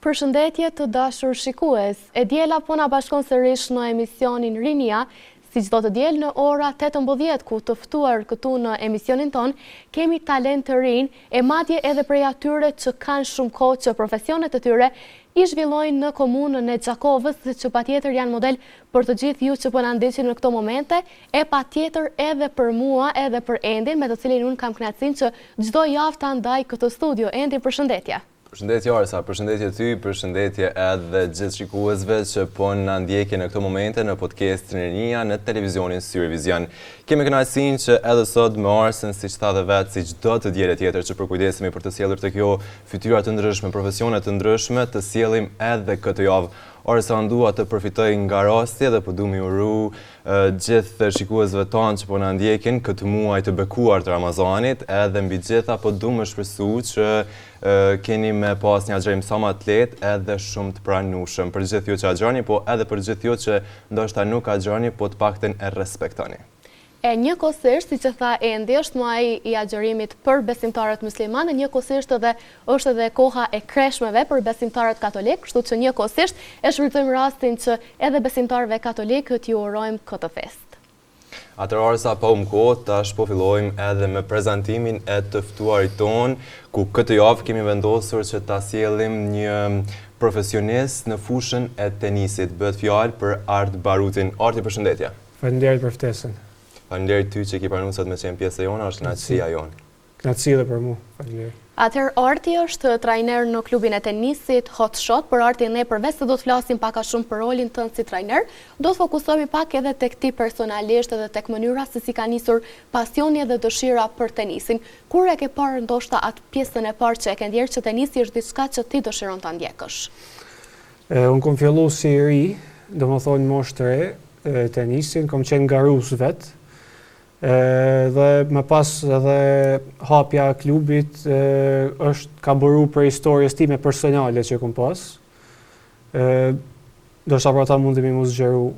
Përshëndetje të dashur shikues. E diela po na bashkon sërish në emisionin Rinia, si çdo të diel në ora 18 ku të ftuar këtu në emisionin ton, kemi talent të rinj e madje edhe prej atyre që kanë shumë kohë që profesionet e tyre I zhvillojnë në komunën e Gjakovës, që patjetër janë model për të gjithë ju që po na ndiqni në këto momente, e patjetër edhe për mua, edhe për Endin, me të cilin unë kam kënaqësinë që çdo javë ta ndaj këtë studio. Endi, përshëndetje. Përshëndetje Arsa, përshëndetje ty, përshëndetje edhe gjithë shikuesve që po na ndjekin në këto momente në podcastin Rinia në televizionin Syrivizion. Kemi kënaqësinë që edhe sot me Arsën, siç tha dhe vetë, si çdo të diele tjetër që përkujdesemi për të sjellur tek ju fytyra të ndryshme, profesione të ndryshme, të sjellim edhe këtë javë. Arsa dua të përfitoj nga rasti dhe po du mi uru gjithë shikuesve tanë që po na ndjekin këtë muaj të bekuar të Ramazanit, edhe mbi gjitha po du më shpresu që keni me pas një agjërim sa më të lehtë edhe shumë të pranueshëm për gjithë ju që agjëroni, po edhe për gjithë ju që ndoshta nuk agjëroni, po të paktën e respektoni. E njëkohësisht, siç e tha Endi, është muaji I agjërimit për besimtarët muslimanë, njëkohësisht është edhe koha e kreshmeve për besimtarët katolik, kështu që njëkohësisht e shfrytëzojmë rastin që edhe besimtarëve katolik t'ju urojmë këtë festë. Atëherë sa po kohë, tash po fillojmë edhe me prezantimin e të ftuarit ton, ku këtë javë kemi vendosur që ta sjellim një profesionist në fushën e tenisit. Bëhet fjalë për Art Barutin. Arti, përshëndetje. Faleminderit për ftesën. Faleminderit ty që ki pranuar sot me qenë pjesë e jona, është kënaqësia jonë. Kënaqësi edhe për mua. Faleminderit. Atëherë Arti është trajner në klubin e tenisit Hot Shot, por Arti ne përveç se do të flasim pak a shumë për rolin tënd si trajner, do të fokusohemi pak edhe tek ti personalisht edhe tek mënyra se si ka nisur pasioni dhe dëshira për tenisin. Kur e ke parë ndoshta atë pjesën e parë që e ke ndjerë që tenisi është diçka që ti dëshiron ta ndjekësh? Unë kom fillu si I ri, domethënë moshë të re, tenisin, kom qenë garus vetë. Dhe më pas edhe hapja klubit ka bëru për historisë time personale që kom pas. Do shta pra ta mundemi mu zgjeru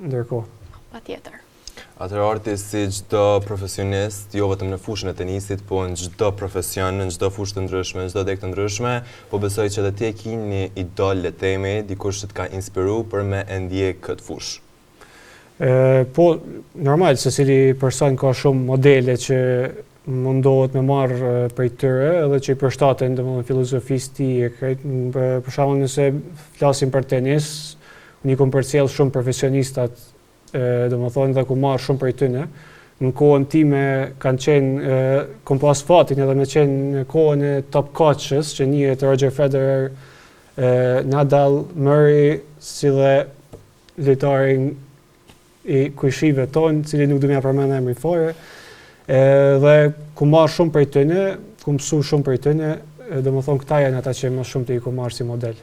ndërkohë. Patjetër. Atëherë Arti, si çdo profesionist, jo vetëm në fushën e tenisit, po në çdo profesion, në çdo fushë të ndryshme, në çdo deg të ndryshme, po besoj që edhe ti ke një idol le themi, dikush që të ka inspiruar për me e ndjek këtë fushë. Po, normal, secili person ka shumë modele që mundohet me marrë prej tyre edhe që I përshtaten domethënë filozofisë tij. Për shembull, nëse flasim për tenis, unë kom përcjell shumë profesionistat, domethënë dhe ku marr shumë prej tyre. Në kohën time kanë qenë kom pas fatin edhe me qenë në kohën e top coaches, që njihet Roger Federer, Nadal, Murray, si dhe lojtarin I kujshive tonë, cili nuk du mja përmend emrin fare, dhe ku marr shumë prej tyre, ku mësu shumë prej tyre, domethënë këta janë ata që më shumë të I ku marr si model.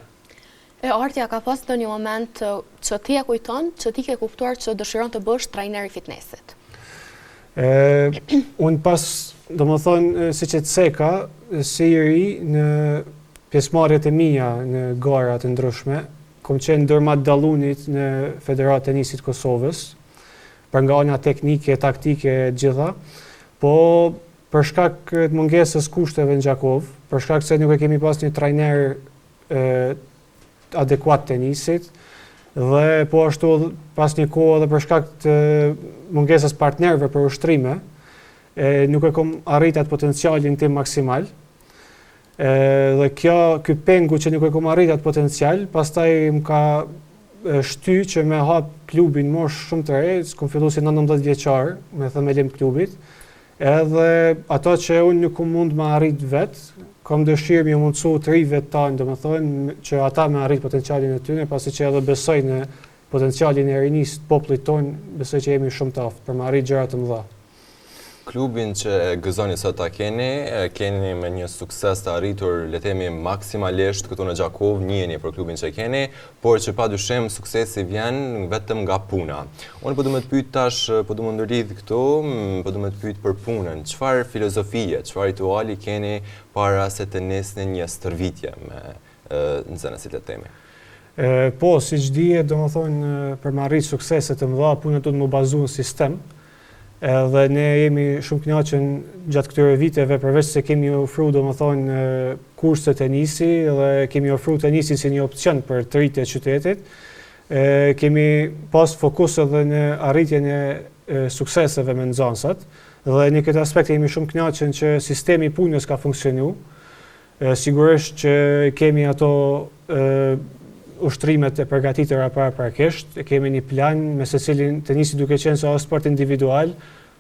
Arti, ka pas ndonjë moment që ti e kujton, që ti ke kuptuar që dëshiron të bësh trajner I fitnessit? Unë pas, domethënë, siç e ceka, si I ri në pjesëmarrjet e mia në gara të ndryshme, kom qenë ndërma dallunit në Federatë Tenisit Kosovës, për nga ana teknike, taktike, gjitha, po për shkak të mungesës kushteve në Gjakovë, për shkak se nuk e kemi pas një trajner adekuat tenisit, dhe po ashtu pas një kohë dhe për shkak të mungesës partnerëve për ushtrime, nuk e kom arrit atë potencialin tim maksimal. Dhe ky pengu që nuk e kom arrit atë potencial, pastaj më ka shty që me hap klubin moshë shumë të re, s'kom fillu si 19 vjeçar me themelim të klubit, edhe ato që unë nuk mund me arrit vetë, kam dëshirë më mundësu të rive tanë, domethënë që ata me arrit potencialin e tyre, pasi që edhe besoj në potencialin e rinisë të popullit tonë, besoj që jemi shumë të aftë për me arrit gjëra të mëdha. Klubin që gëzoni sot ta keni me një sukses të arritur, le themi maksimalisht këtu në Gjakovë, njiheni për klubin që keni, por që padyshim suksesi vjen vetëm nga puna. Unë po du me të pyet tash, po du me ndërlidh këtu, po du me të pyet për punën. Çfarë filozofie, çfarë rituali keni para se të nisni një stërvitje me nxënësit si le themi? Po, siç dihet, domethënë për me arrit suksese të mëdha, puna duhet të më bazohet në sistem. Dhe ne jemi shumë kënaqur gjatë këtyre viteve, përveç se kemi ofruar domethënë kurse tenisi dhe kemi ofruar tenisin si një opcion për të rritë e qytetit. Kemi pas fokus edhe në arritjen e sukseseve me nxënësat dhe në këtë aspekt jemi shumë kënaqur që sistemi i punës ka funksionuar. Sigurisht që kemi ato ushtrimet e përgatitura paraprakisht, kemi një plan me secilin tenisi duke qenë se është sport individual,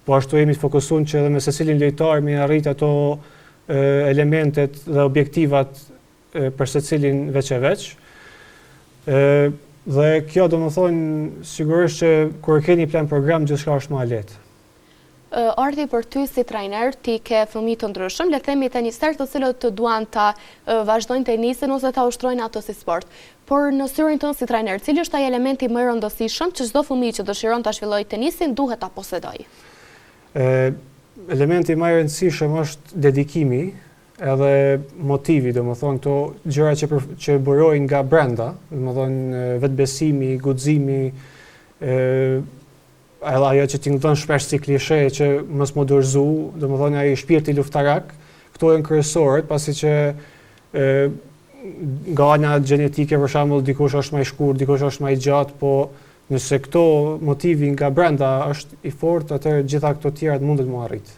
po ashtu jemi të fokusuar që edhe me secilin lojtar me arrit ato elementet dhe objektivat për secilin veç e veç. Dhe kjo domethënë sigurisht që kur ke një plan program gjithçka është më lehtë. Arti, për ty si trajner, ti ke fëmijë të ndryshëm, le të themi tenistar të cilët duan ta vazhdojnë tenisin ose ta ushtrojnë ato si sport. Por në syrin tënd si trajner, cili është ai elementi më i rëndësishëm që çdo fëmijë që dëshiron ta shfillojë tenisin duhet ta posedojë? Elementi më i rëndësishëm është dedikimi edhe motivi, domethënë këto gjëra që burojnë nga brenda, domethënë vetbesimi, guximi, ajo që t'ingëllon shpesh si klishe që mos më dorëzu, domethënë ai shpirti luftarak, këto janë kryesorët, pasi që nga ana gjenetike për shembull dikush është më i shkurt, dikush është më i gjatë, po nëse këto motivi nga brenda është i fortë, atëherë gjitha këto tjerat mundet më arrit.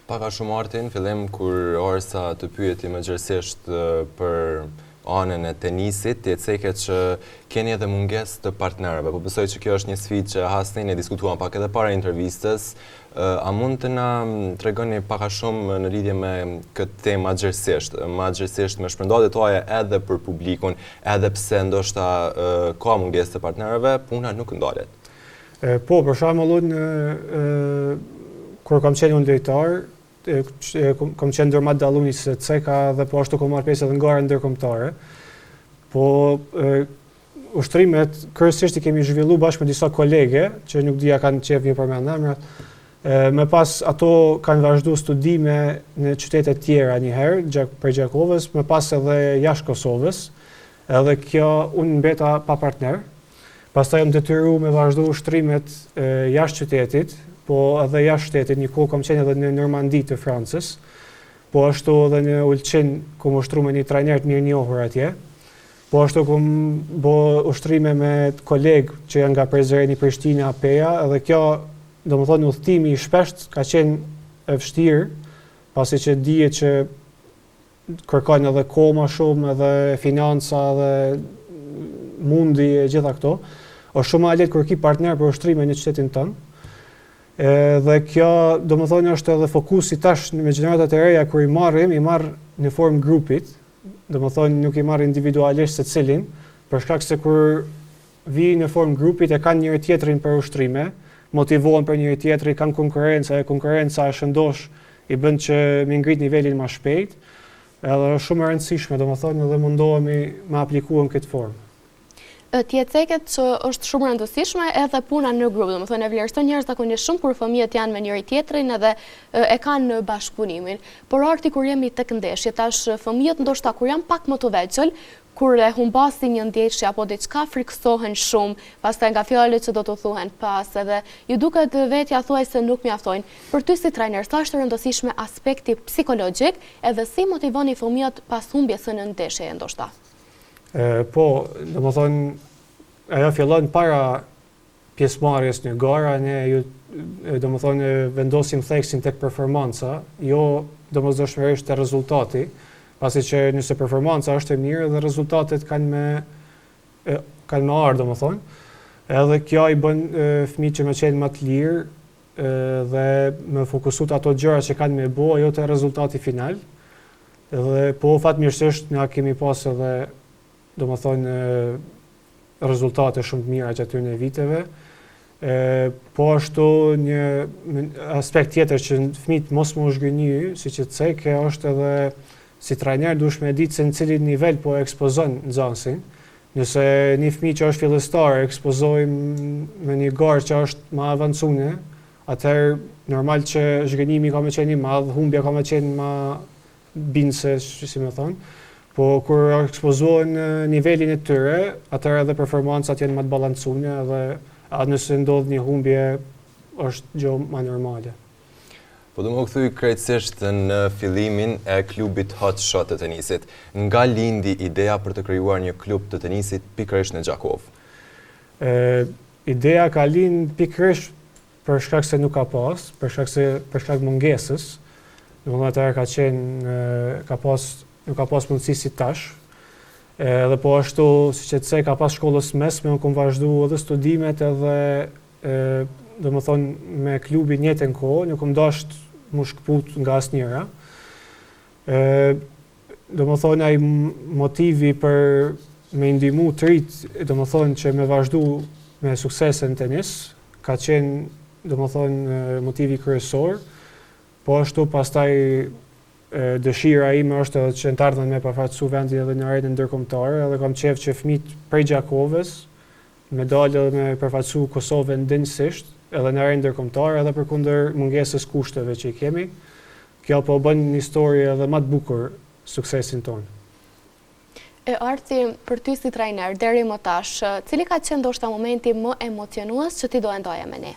Paka shumë Martin, fillim kur Orsa të pyeti më gjerësisht për anën e tenisit, ti e ceket që keni edhe mungesë të partnerëve, po besoj që kjo është një sfidë që hasni, ne diskutuam pak edhe para intervistës. A mund të na tregoni pak a shumë në lidhje me këtë temë magjërsisht me shpërndarjet tuaja edhe për publikun, edhe pse ndoshta ka mungesë të partnerëve, puna nuk ndalet. Po, për shembull, kur kam qenë unë lojtar, kam qenë ndërmat dallunis se CEKA dhe po ashtu kam marrë pjesë edhe në gara ndërkombëtare. Po ushtrimet kryesisht i kemi zhvilluar bashkë me disa kolege që nuk dia kanë qef një përmend emrat. Me pas ato kanë vazhduar studime në qytete tjera një herë për Gjakovës, me pas edhe jashtë Kosovës. Edhe kjo unë mbeta pa partner. Pastaj jam detyruar me vazhdu ushtrimet jashtë qytetit, po edhe jashtë shtetit, një kohë kam qenë edhe në Normandi të Francës, po ashtu edhe në Ulqin, ku më ushtru me një trajner të mirë njohur atje, po ashtu ku më bo ushtrime me kolegë që janë nga Prizreni, Prishtina, Peja, edhe kjo, do më thonë, udhtimi i shpesht ka qenë e vështirë, pasi që dihet që kërkojnë edhe kohë më shumë, edhe financa, edhe mundi e gjitha këto, është shumë lehtë kur ki partner për ushtrime në qytetin tënë. Dhe kjo, do më thonë, është edhe fokusi tash me gjeneratat e reja, kur i marr në formë grupit, do më thonë, nuk i marr individualisht secilin, për shkak se kur vi në formë grupit e kanë njëri tjetrin për ushtrime, motivohen për njëri tjetrin, kanë konkurrenca, e konkurrenca e shëndosh i bën që mi ngrit nivelin më shpejt, edhe shumë e rëndësishme, do më thonë, edhe mundohemi me aplikuar në këtë formë. Ti e ceket që është shumë rëndësishme edhe puna në grup, do më thonë e vlerëson njerëz zakonisht shumë kur fëmijët janë me njëri tjetrin edhe e kanë bashkëpunimin. Por arti kur jemi tek ndeshje, tash fëmijët ndoshta kur janë pak më të vegjël, kur e humbasin një ndeshje apo diçka friksohen shumë, pastaj nga fjalët që do të thuhen pas edhe ju duket vetja thuaj se nuk mjaftojnë. Për ty si trajner, sa është rëndësishme aspekti psikologjik edhe si motivoni fëmijët pas humbjes së në ndeshje ndoshta? Po, do më thonë, ajo fillon para pjesëmarrjes në gara, ne do më thonë vendosim theksin tek performanca, jo domosdoshmërisht te rezultati, pasi që nëse performanca është e mirë dhe rezultatet kanë me ardhur, do më thonë. Edhe kjo i bën fëmijët që me qenë më të lirë dhe me fokusuar ato gjëra që kanë me bo, jo te rezultati final. Dhe po fatmirësisht na kemi pas edhe do më thonë rezultate shumë të mira gjatë këtyre viteve. Po ashtu një aspekt tjetër që fëmijët mos më zhgënjy, siç e thej, kjo është edhe si trajner duhesh me ditë se në cilin nivel po ekspozon nxënësin. Nëse një fëmijë që është fillestar ekspozojmë me një garë që është më avancuar, atëherë normal që zhgënjimi ka më qenë i madh, humbja ka më qenë më bindse, si më thonë. Po kur ekspozohen nivelin e tyre, atëherë edhe performancat janë më të balancuara dhe nëse ndodh një humbje është gjë më normale. Po do më këthuj krejtësisht në fillimin e klubit Hot Shot të tenisit. Nga lindi ideja për të krijuar një klub të tenisit pikërisht në Gjakov? Ideja ka lind pikërisht për shkak se nuk ka pas, për shkak mungesës. Domethënë atëherë ka qenë nuk ka pas mundësi si tash. Edhe po ashtu, siç e thënë, ka pas shkollës mesme, unë kam vazhduar edhe studimet edhe domethënë me klubin njëjtën kohë, nuk kam dashur mu shkput nga asnjëra. Domethënë ai motivi për me ndihmu të rit, domethënë që me vazhdu me suksese në tenis, ka qenë domethënë motivi kryesor, po ashtu pastaj dëshira ime është edhe që të ardhen me përfaqësu vendin edhe në arenën ndërkombëtare, edhe kam qejf që fëmijët prej Gjakovës me dalë edhe me përfaqësu Kosovën dinjësisht, edhe në arenën ndërkombëtare, edhe përkundër mungesës kushteve që i kemi. Kjo po bën një histori edhe më të bukur suksesin tonë. Arti, për ty si trajner, deri më tash, cili ka qenë ndoshta momenti më emocionues që ti do e ndoje me ne?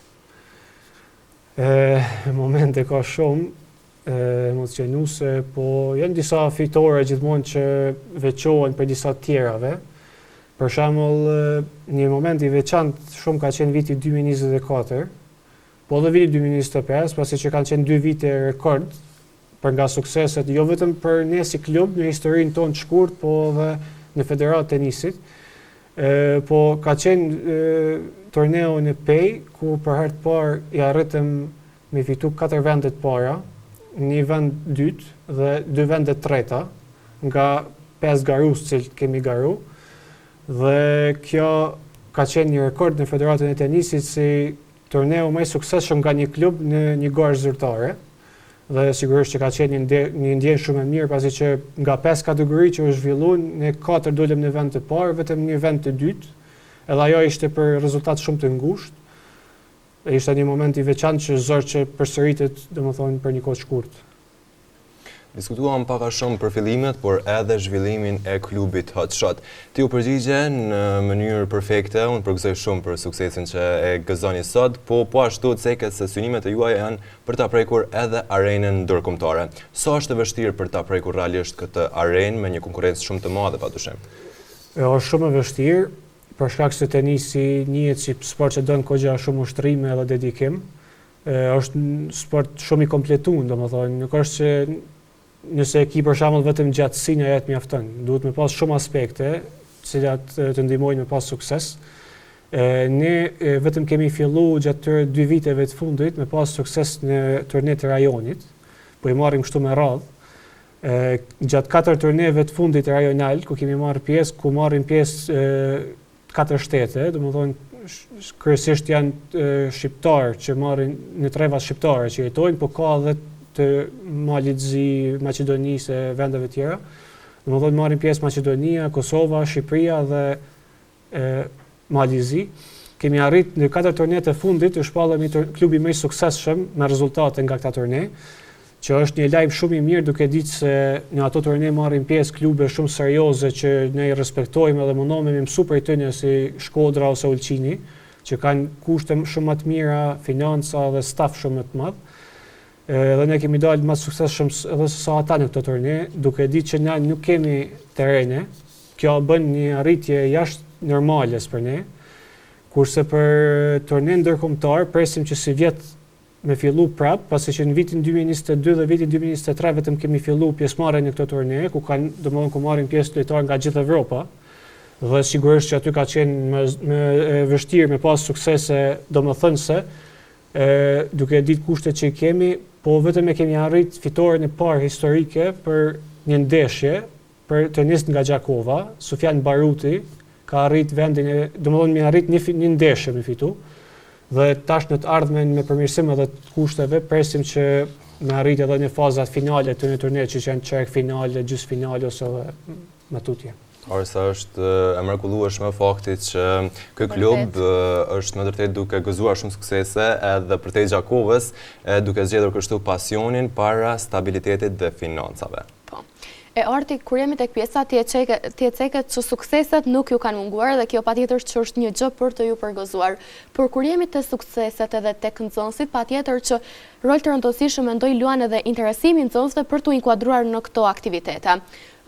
Momente ka shumë emocionuese, po janë disa fitore gjithmonë që veçohen për disa tjerave. Për shembull, një moment i veçantë shumë ka qenë viti 2024, po edhe viti 2025, pasi që kanë qenë 2 vite rekord për nga sukseset, jo vetëm për ne si klub në historinë tonë të shkurt, po edhe në Federatë Tenisit. Po ka qenë torneo në Pej, ku për herë të parë i arritëm me fitu 4 vende të para, një vend dytë dhe 2 vende treta, nga 5 garus që kemi garu. Dhe kjo ka qenë një rekord në Federatën e Tenisit si torneo më i suksesshëm nga një klub në një garë zyrtare. Dhe sigurisht që ka qenë një ndjenjë shumë e mirë, pasi që nga 5 kategori që u zhvilluan, ne 4 dolëm në vend të parë, vetëm një vend të dytë. Edhe ajo ishte për rezultat shumë të ngushtë. Ishte një moment i veçantë që zor që përsëritet, domethënë për një kohë të shkurtë. Diskutuam pak a shumë për fillimet, por edhe zhvillimin e klubit Hot Shot. Ti u përgjigje në mënyrë perfekte, unë përgëzoj shumë për suksesin që e gëzoni sot, po ashtu të seket se synimet e juaja janë për ta prekur edhe arenën ndërkombëtare. Sa është e vështirë për ta prekur realisht këtë arenë me një konkurrencë shumë të madhe, padyshim? Është shumë e vështirë, për shkak se tenisi njihet si sport që don kogja shumë ushtrime edhe dedikim. Është sport shumë i kompletuar, domethënë, nuk është që nëse e ki për shembull vetëm gjatësinë ajo të mjafton. Duhet me pas shumë aspekte, të cilat të ndihmojnë me pas sukses. Ne vetëm kemi filluar gjatë këtyre 2 viteve të fundit me pas sukses në turnet e rajonit, po i marrim kështu me radhë. Gjatë 4 turneve të fundit rajonal, ku kemi marrë pjesë, ku marrin pjesë 4 shtete, domethënë kryesisht janë shqiptarë që marrin në treva shqiptare që jetojnë, po ka edhe të Malit Zi, Maqedonisë e vendeve tjera. Domethënë marrin pjesë Maqedonia, Kosova, Shqipëria dhe Mali Zi. Kemi arrit në 4 turnet e fundit të shpallemi klubi më i suksesshëm me rezultate nga këta turne, që është një lajm shumë i mirë duke ditë se në ato turne marrin pjesë klube shumë serioze që ne i respektojmë dhe mundohemi me mësu prej tyre si Shkodra ose Ulqini, që kanë kushte shumë më të mira, financa dhe staf shumë më të madh. Dhe ne kemi dalë më suksesshëm edhe se sa ata në këtë turne, duke ditë që ne nuk kemi terrene. Kjo bën një arritje jashtë normales për ne. Kurse për turnen ndërkombëtar presim që si vjet me fillu prap, pasi që në vitin 2022 dhe vitin 2023 vetëm kemi fillu pjesëmarrjen në këtë turne, ku kanë domethënë ku marrin pjesë lojtarë nga gjithë Evropa. Dhe sigurisht që aty ka qenë më vështirë me pas suksese domethënëse, duke ditë kushtet që i kemi, po vetëm e kemi arrit fitoren e parë historike për një ndeshje për tenist nga Gjakova. Sufjan Baruti ka arrit vendin, domethënë mi arrit një ndeshje me fitu. Dhe tash në të ardhmen me përmirësim edhe të kushteve, presim që me arrit edhe në fazat finale të një turnet që janë çerk finale, gjysmëfinale ose edhe më tutje. Sa është e mrekullueshme fakti që ky klub është me vërtet duke gëzuar shumë suksese edhe përtej Gjakovës, duke zgjedhur kështu pasionin para stabilitetit dhe financave. Po. E Arti, kur jemi tek pjesa, ti e ceket që sukseset nuk ju kanë munguar dhe kjo patjetër që është një gjë për të ju përgëzuar. Por kur jemi te sukseset edhe tek nxënësit, patjetër që rol të rëndësishëm mendoj luan edhe interesimi i nxënësve për t'u inkuadruar në këto aktivitete.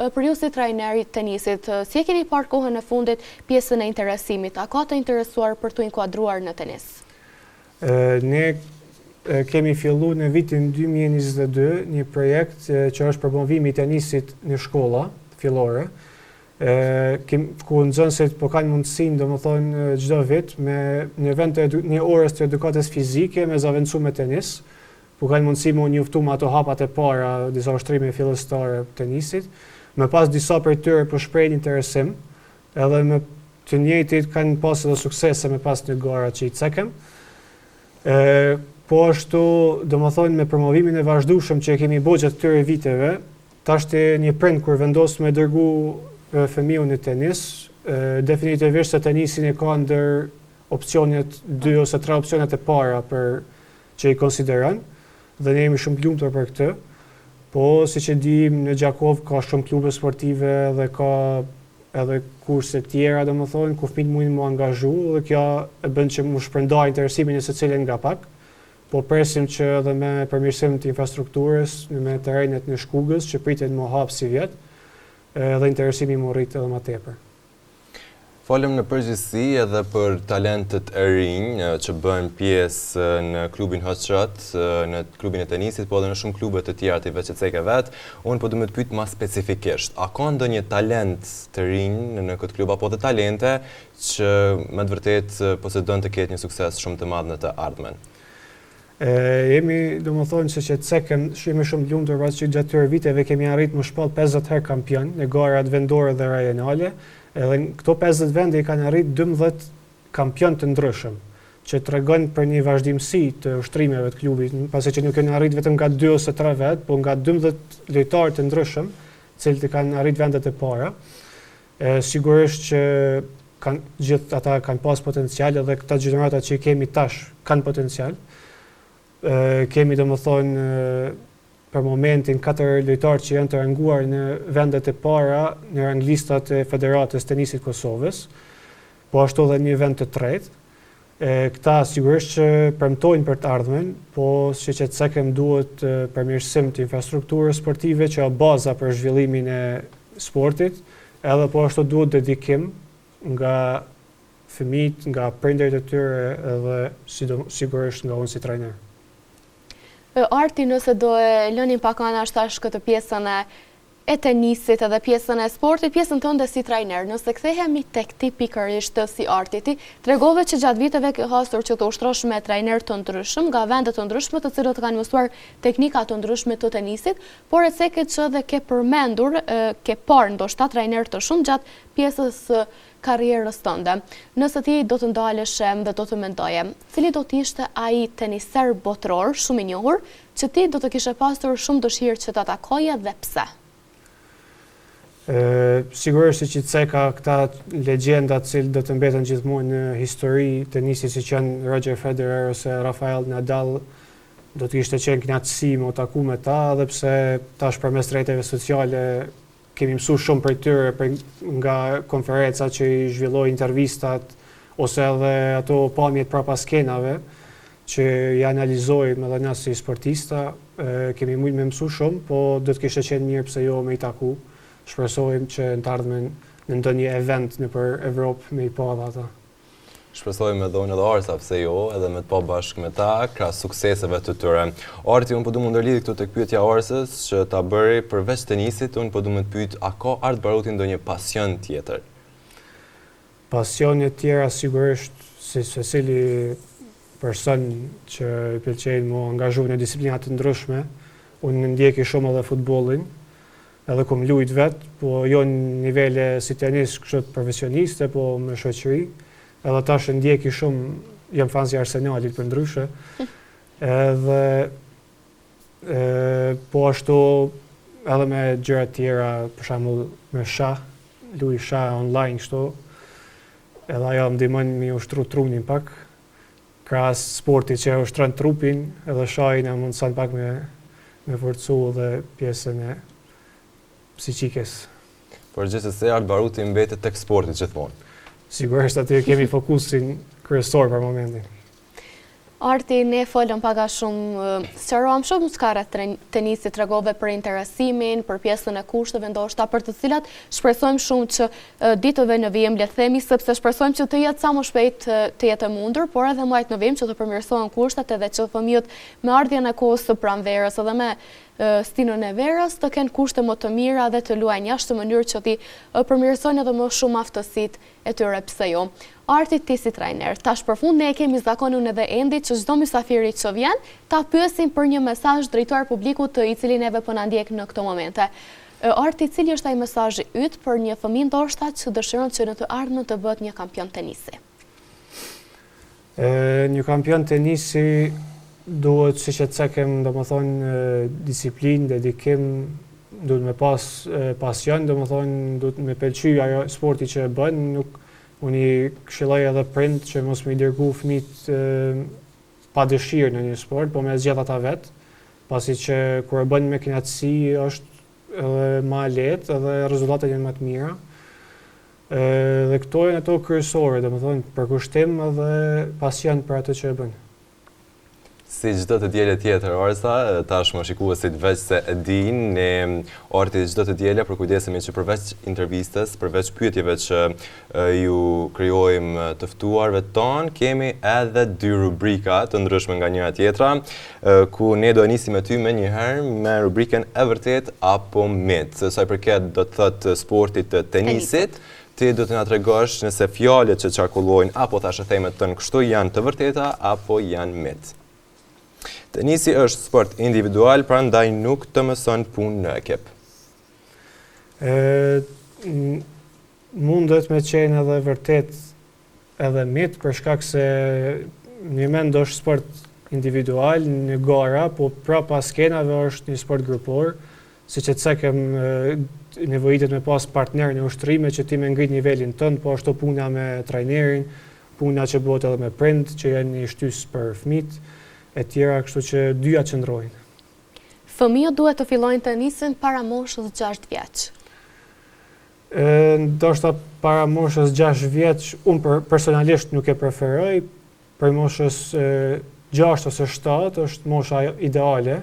Për ju si trajneri tenisit, si e keni parë kohën e fundit pjesën e interesimit? A ka të interesuar për t'u inkuadruar në tenis? Ne kemi fillu në vitin 2022 një projekt që është promovimi i tenisit në shkolla fillore, ku nxënësit po kanë mundësinë, domethënë çdo vit me një orës të edukatës fizike me zaventësu me tenis, ku kanë mundësi me u njoftu me ato hapat e para, disa ushtrime fillestare tenisit, me pas disa prej tyre po shprehin interesim, edhe me të njëjtit kanë pas edhe suksese me pas një gara që i cekem. Po ashtu, domethënë me promovimin e vazhdueshëm që e kemi bërë gjatë këtyre viteve, tashti një prind kur vendos me dërgu fëmijën në tenis, definitivisht se tenisin e ka ndër opsionet 2 ose 3 opsionet e para për që i konsideron, dhe ne jemi shumë të lumtur për këtë. Po siç e dim, në Gjakov ka shumë klube sportive dhe ka edhe kurse tjera, domethënë ku fëmijët mundin mu angazhu, dhe kjo e bën që mu shpërndajë interesimin e secilin nga pak. Po presim që edhe me përmirësim të infrastrukturës, me terrenet në Shkugës, që pritet më hap si vjet, dhe interesimi më rrit edhe më tepër. Folëm në përgjithësi edhe për talentet e rinj që bëjnë pjesë në klubin Hoxhat, në klubin e tenisit, po edhe në shumë klube të tjera të veç e ceke vetë. Unë po du me të pyet më specifikisht, a ka ndonjë talent të rinj në këtë klub, apo dhe talente që me të vërtet posedon të ketë një sukses shumë të madh në të ardhmen? Jemi, domethënë, se që cekem, jemi shumë lumtur që gjatë këtyre viteve kemi arrit më shpall 50 herë kampion në garat vendore dhe rajonale, edhe këto 50 vende i kanë arrit 12 kampion të ndryshëm, që tregon për një vazhdimsi të ushtrimeve të klubit, pasi që nuk kanë arrit vetëm nga 2 ose 3 vet, po nga 12 lojtarë të ndryshëm, cilët kanë arrit vendet e para. Sigurisht që gjithë ata kanë pas potencial, edhe këta gjenerata që i kemi tash kanë potencial. Kemi domethënë për momentin 4 lojtarë që janë të ranguar në vendet e para në ranglistat e Federatës Tenisit Kosovës, po ashtu edhe një vend të tretë. Këta sigurisht që premtojnë për të ardhmen, po siç e cekem duhet përmirësim të infrastrukturës sportive që është baza për zhvillimin e sportit, edhe po ashtu duhet dedikim nga fëmijët, nga prindërit e tyre, edhe sigurisht nga unë si trajner. Arti, nëse do e lënim pak anash tash këtë pjesën e tenisit edhe pjesën e sportit, pjesën tënde si trajner, nëse kthehemi tek ti pikërisht si Arti, ti tregove që gjatë viteve ke hasur që të ushtrosh me trajner të ndryshëm, nga vende të ndryshme të cilët kanë mësuar teknika të ndryshme të tenisit, por e ceket që dhe ke përmendur, ke parë ndoshta trajner të shumë gjatë pjesës karrierës tënde. Nëse ti do të ndaleshem dhe do të mendoje, cili do të ishte ai teniser botror shumë i njohur që ti do të kishe pasur shumë dëshirë që ta takoje dhe pse? Sigurisht që ceka këta legjendat cilë do të mbeten gjithmonë në histori tenisit, siç janë Roger Federer ose Rafael Nadal, do të ishte qenë kënaqësi me u taku me ta, edhe pse tash përmes rrjeteve sociale kemi mësu shumë për tyre nga konferenca që i zhvilloj intervistat ose edhe ato pamjet prapa skenave që i analizoj me dhe nga si sportista, kemi mujtë me mësu shumë, po do të kishte qenë mirë pse jo me i taku. Shpresojmë që në të ardhmen në ndonjë event në për Evropë me i pa dhe ata. Shpresojmë edhe unë edhe Arsa, pse jo, edhe me të pa bashkë me ta, krahas sukseseve të tyre. Arti, unë po du më ndërlidh këtu tek pyetja Arsës që ta bëri përveç tenisit, unë po du më të pyet, a ka Art Baruti ndonjë pasion tjetër? Pasionet tjera sigurisht si secili person që i pëlqejnë më angazhu në disiplina të ndryshme. Unë ndjeki shumë edhe futbollin, edhe kom lujt vetë, po jo në nivele si tenis kështu profesioniste, po me shoqëri. Edhe tash ndjeki shumë, jam fan si Arsenalit për ndryshe. Edhe po ashtu edhe me gjëra tjera, për shembull me shah, luaj shah online kështu. Edhe ajo më ndihmon me ushtru trunin pak. Krahas sportit që ushtron trupin, edhe shahi na mundson pak me forcu edhe pjesën e psiqikes. Por gjithsesi Art Baruti mbetet tek sporti gjithmonë. Sigurisht aty kemi fokusin kryesor për momentin. Arti, ne folëm paga shumë, sqaruam shumë çka rreth tenisit, tregove për interesimin, për pjesën e kushteve ndoshta për të cilat shpresojmë shumë që ditëve në vijim le të themi, sepse shpresojmë që të jetë sa më shpejt të jetë e mundur, por edhe muajt në vijim që të përmirësohen kushtet edhe që fëmijët me ardhjen e kohës së pranverës edhe me stinën e verës të kenë kushte më të mira dhe të luajnë jashtë në mënyrë që ti përmirësojnë edhe më shumë aftësitë e tyre, pse jo. Arti, ti si trajner, tash për fund ne kemi zakonin edhe ende që çdo mysafiri që vjen ta pyesim për një mesazh drejtuar publikut i cili neve po na ndjek në këto momente. Arti, cili është ai mesazhi yt për një fëmijë ndoshta që dëshiron që në të ardhmen të bëhet një kampion tenisi? Një kampion tenisi duhet, siç e cekem, domethënë disiplinë, dedikim, duhet me pas pasion, domethënë duhet me pëlqy ajo sporti që e bën, unë i këshilloj edhe prind që mos me i dërgu fëmijët pa dëshirë në një sport, po me zgjedh ata vetë, pasi që kur e bën me kënaqësi është edhe më lehtë edhe rezultatet janë më të mira. Dhe këto janë ato kryesore, domethënë përkushtim edhe pasion për atë që e bën. Si çdo të diele tjetër, Arsa, tashmë shikuesit veç se e dinë, ne Arti çdo të diele përkujdesemi që përveç intervistës, përveç pyetjeve që ju krijojmë të ftuarve tonë, kemi edhe 2 rubrika të ndryshme nga njëra tjetra, ku ne do nisim me ty më njëherë me rubrikën e vërtet apo mit. Sa i përket do të thotë sportit të tenisit, ti do të na tregosh nëse fjalët që qarkullojnë apo thashë themet tënë kështu janë të vërteta apo janë mit. Tenisi është sport individual, prandaj nuk të mëson punë në ekip. Mundet me qenë edhe vërtet edhe mit, për shkak se një mend është sport individual, një gara, po prapa skenave është një sport grupor, siç e cekem nevojitet me pas partner në ushtrime që ti me ngrit nivelin tënd, po ashtu puna me trajnerin, puna që bëhet edhe me prind, që janë një shtys për fëmijët, e tjera, kështu që dyja qëndrojnë. Fëmijët duhet të fillojnë tenisin para moshës 6 vjeç. Ndoshta para moshës 6 vjeç, unë personalisht nuk e preferoj, për moshës 6 ose 7 është mosha ideale,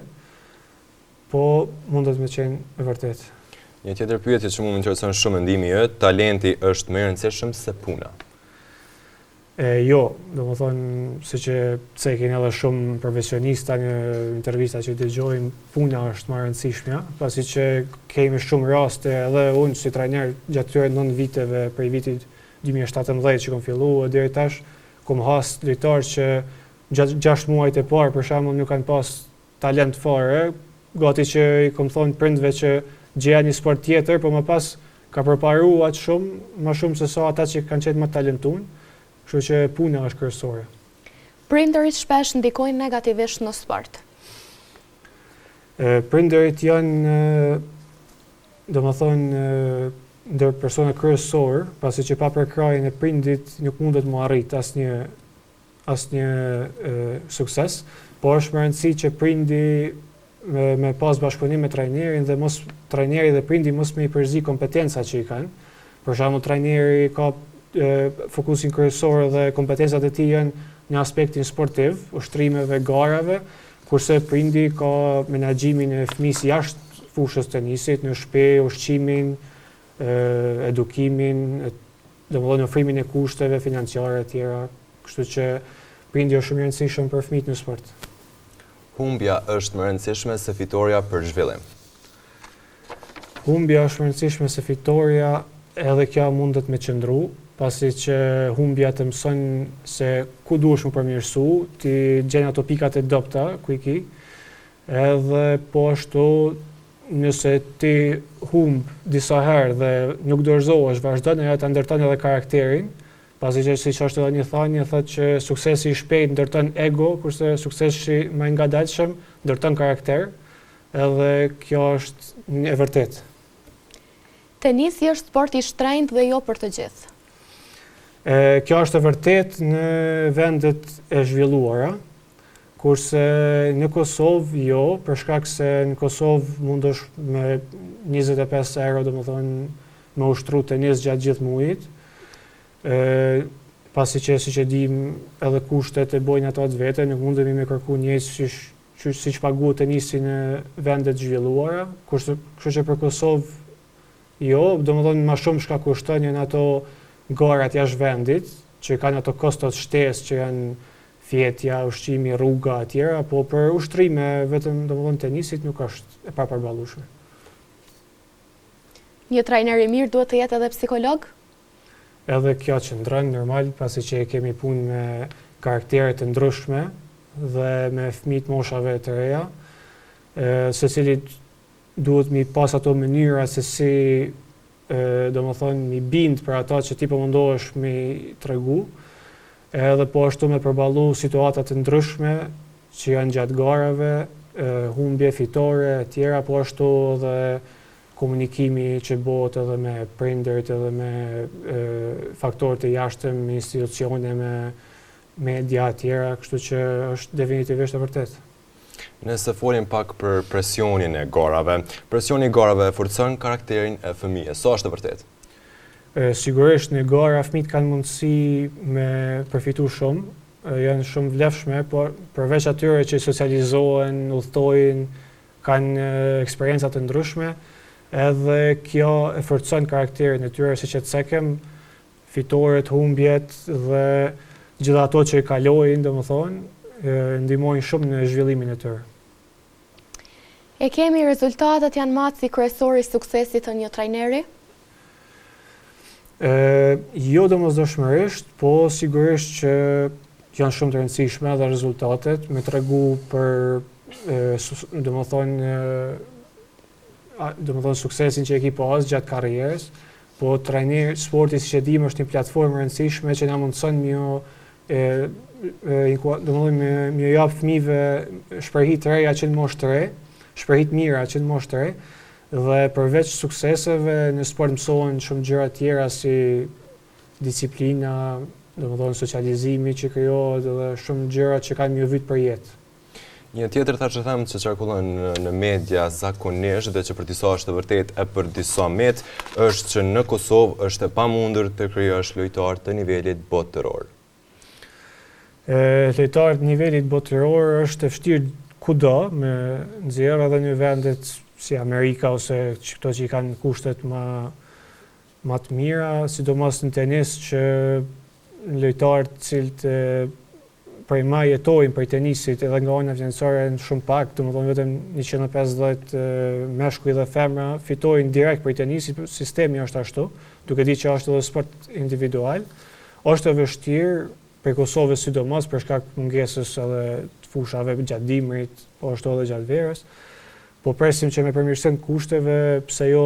po mundet me qenë e vërtet. Një tjetër pyetje që më intereson shumë mendimi yt, talenti është më i rëndësishëm se puna? Jo, domethënë, siç e cekin edhe shumë profesionista në intervista që dëgjojmë, puna është më e rëndësishmja, pasi që kemi shumë raste edhe unë si trajner gjatë këtyre 9 viteve prej vitit 2017 që kam filluar deri tash, kam has lojtarë që gjatë 6 muajt e parë për shembull nuk kanë pas talent fare, gati që i kam thonë prindve që gjeja një sport tjetër, por më pas ka përparuar më shumë se sa ata që kanë qenë më talentuar. Kështu që puna është kryesore. Prindërit shpesh ndikojnë negativisht në sport. Prindërit janë, domethënë, ndër persona kryesor, pasi që pa përkrahjen e prindit nuk mundet më arrit asnjë sukses, por është më rëndësi që prindi me pas bashkëpunim me trajnerin dhe mos trajneri dhe prindi mos me i përzi kompetencat që i kanë. Për shembull, trajneri ka fokusin kryesor dhe kompetencat e tij janë në aspektin sportiv, ushtrimeve, garave, kurse prindi ka menaxhimin e fëmisë jashtë fushës tenisit, në shtëpi, ushqimin, edukimin, domethënë ofrimin e kushteve financiare të tjera, kështu që prindi është shumë i rëndësishëm për fëmijët në sport. Humbja është më e rëndësishme se fitoria për zhvillim. Humbja është më e rëndësishme se fitoria, edhe kjo mundet me qëndru, pasi që humbja të mëson se ku duhesh më përmirësu, ti gjen ato pikat e dobta ku i ki, edhe po ashtu nëse ti humb disa herë dhe nuk dorëzohesh, vazhdon ajo ta ndërton edhe karakterin, pasi që siç është edhe një thënie thotë që suksesi i shpejt ndërton ego, kurse suksesi më i ngadalshëm ndërton karakter, edhe kjo është e vërtetë. Tenisi është sport i shtrenjtë dhe jo për të gjithë. Kjo është e vërtet në vendet e zhvilluara, kurse në Kosovë jo, për shkak se në Kosovë mundesh me 25 euro, domethënë me ushtru tenis gjatë gjithë muajit. Pasi që siç e dim edhe kushtet e bojnë ato atë vete, nuk mundemi me kërku njëjtë siç paguhet tenisi në vendet zhvilluara, kështu që për Kosovë jo, domethënë më shumë shka kushton janë ato garat jashtë vendit, që kanë ato kostot shtesë që janë fjetja, ushqimi, rruga e tjera, po për ushtrime vetëm domethënë tenisit nuk është e papërballueshme. Një trajner i mirë duhet të jetë edhe psikolog? Edhe kjo qëndron normal, pasi që kemi punë me karaktere të ndryshme dhe me fëmijë moshave të reja, secilit duhet mi pas ato mënyra se si domethënë mi bind për ata që ti po mundohesh mi tregu, edhe po ashtu me përballu situata të ndryshme që janë gjatë garave, humbje fitore e tjera, po ashtu edhe komunikimi që bëhet edhe me prindërit, edhe me faktorët e jashtëm, me institucione, me media e tjera, kështu që është definitivisht e vërtetë. Nëse folim pak për presionin e garave, presioni i garave forcon karakterin e fëmijës, sa është e vërtetë? Sigurisht në gara fëmijët kanë mundësi me përfitu shumë, janë shumë vlefshme, por përveç atyre që socializohen, udhtojnë, kanë eksperienca të ndryshme, edhe kjo e forcon karakterin e tyre, siç e thekem, fitoret, humbjet dhe gjitha ato që i kalojnë, domethënë, ndihmojnë shumë në zhvillimin e tyre. E kemi rezultatet janë maci kryesor i suksesit të një trajneri? Jo domosdoshmërisht, po sigurisht që janë shumë të rëndësishme edhe rezultatet, me tregu për domethënë suksesin që e ki pas gjatë karrierës, po trajneri sporti siç e dim është një platformë e rëndësishme që na mundson më jap fëmijëve shprehje të reja që në moshë të re, shprehje mira që në moshë të re, dhe përveç sukseseve në sport mësohen shumë gjëra tjera si disiplina, domethënë socializimi që krijohet dhe shumë gjëra që kanë një vit për jetë. Një tjetër thashë them që qarkullon në media zakonisht dhe që për disa është të vërtet e për disa met, është që në Kosovë është e pamundur të krijosh lojtar të nivelit botëror. Lojtar të nivelit botëror është e vështirë kudo me nxjerrë edhe në vendet si Amerika ose këto që i kanë kushtet më të mira, sidomos në tenis që lojtarët cilët prej ma jetojnë për tenisit edhe nga ana financiare në shumë pak, domethënë vetëm 150 meshkuj dhe femra fitojnë direkt për tenisit, sistemi është ashtu, duke ditë që është edhe sport individual. Është e vështirë për Kosovës sidomos për shkak mungesës edhe të fushave gjatë dimrit, po ashtu edhe gjatë verës. Po presim që me përmirësim kushteve, pse jo,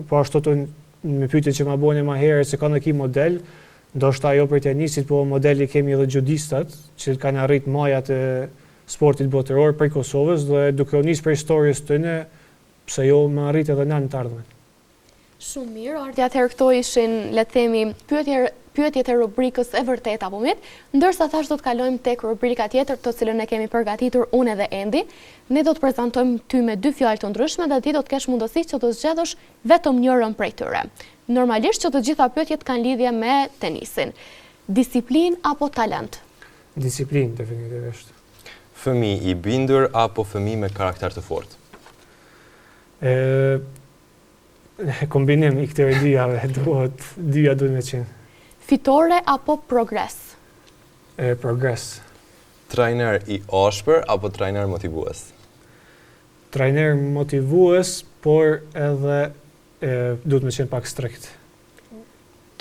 po ashtu të me pyetje që ma bone ma herë se ka në ki model, ndoshta jo për tenisit, po modeli kemi edhe judistat, që kanë arrit majat e sportit botëror për Kosovës, dhe duke u nisë për historisë tëne, pse jo më arrit edhe në të ardhmen. Shumë mirë, ardhi atëherë këto ishin, le të themi, pyetjet e rubrikës e vërtet apo mit, ndërsa thash do të kalojmë tek rubrika tjetër, të cilën e kemi përgatitur unë edhe Endi. Ne do të prezantojmë ty me 2 fjalë të ndryshme dhe ti do të kesh mundësi që të zgjedhësh vetëm njërin prej tyre. Normalisht që të gjitha pyetjet kanë lidhje me tenisin. Disiplinë apo talent? Disiplinë, definitivisht. Fëmijë i bindur apo fëmijë me karakter të fortë? Kombinim i këtyre dyjave, dyja duhet me qenë. Fitore apo progres? Progres. Trajner i ashpër apo trajner motivues? Trajner motivues, por edhe duhet me qenë pak strikt.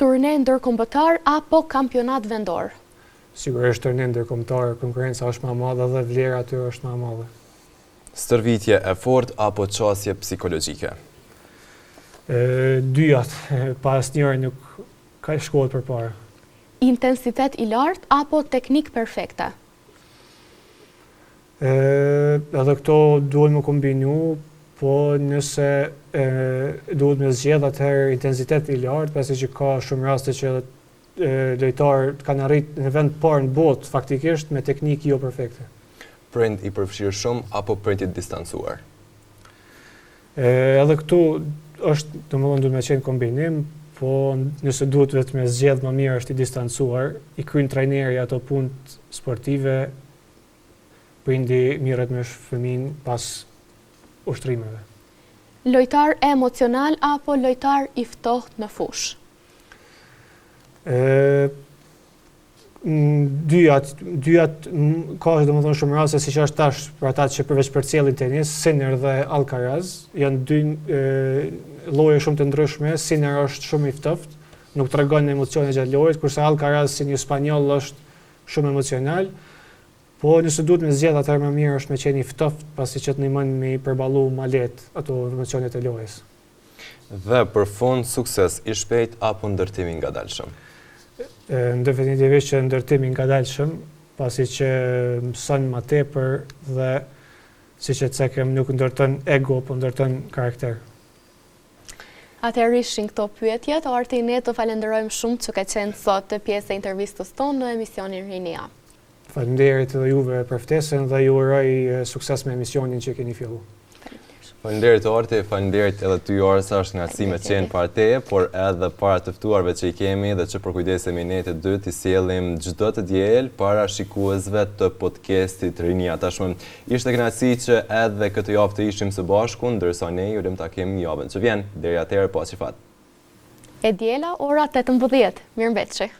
Turne ndërkombëtar apo kampionat vendor? Sigurisht turne ndërkombëtar, konkurenca është më e madhe dhe vlera aty është më e madhe. Stërvitje e fortë apo qasje psikologjike? Dyjat, pas njërë nuk ka shkohet përpara. Intensitet i lartë apo teknik perfekte? Edhe këto duhet më kombinu, po nëse duhet me zgjedh atëherë intensitet i lartë, pasi që ka shumë raste që lojtarë kanë arrit në vend parë në botë faktikisht me teknikë jo perfekte. Prind i përfshirë shumë apo prind i distancuar? Edhe këtu është, domethënë duhet me qenë kombinim, po nëse duhet vetëm me zgjedh më mirë është i distancuar, i kryen trajneri ato punë sportive, prindi mirret me fëmin pas ushtrimeve. Lojtar emocional apo lojtar i ftohtë në fushë? Dyjat ka domethënë shumë raste siç është tash për ata që përveç përcjellin tenis, Sinner dhe Alcaraz janë dy lloje shumë të ndryshme. Sinner është shumë i ftoftë, nuk tregon emocione gjatë lojës, kurse Alcaraz si një spanjoll është shumë emocional. Po nëse duhet me zgjedh atëherë më mirë është me qenë i ftoftë, pasi që të ndihmon me i përballu ma lehtë ato emocionet e lojës. Dhe për fund, sukses i shpejt apo ndërtimi i ngadalshëm? Definitivisht që ndërtimi i ngadalshëm, pasi që mëson më tepër dhe siç e cekëm nuk ndërton ego, po ndërton karakter. Atëherë ishin këto pyetjet, Arti, ne të falenderojmë shumë që ke qenë sot pjesë e intervistës tonë në emisionin Rinia. Faleminderit edhe juve për ftesën dhe ju uroj sukses me emisionin që keni filluar. Faleminderit Arti, faleminderit edhe ty Orsa, është kënaqësi me qenë para teje, por edhe para të ftuarve që i kemi dhe që përkujdesemi ne të dy t'i sjellim çdo të diel para shikuesve të podcastit Rinia. Tashmë ishte kënaqësi që edhe këtë javë të ishim së bashku, ndërsa ne ju lëm ta kemi javën që vjen. Deri atëherë, paqifat. E diela ora 18. Mirëmbëjtje.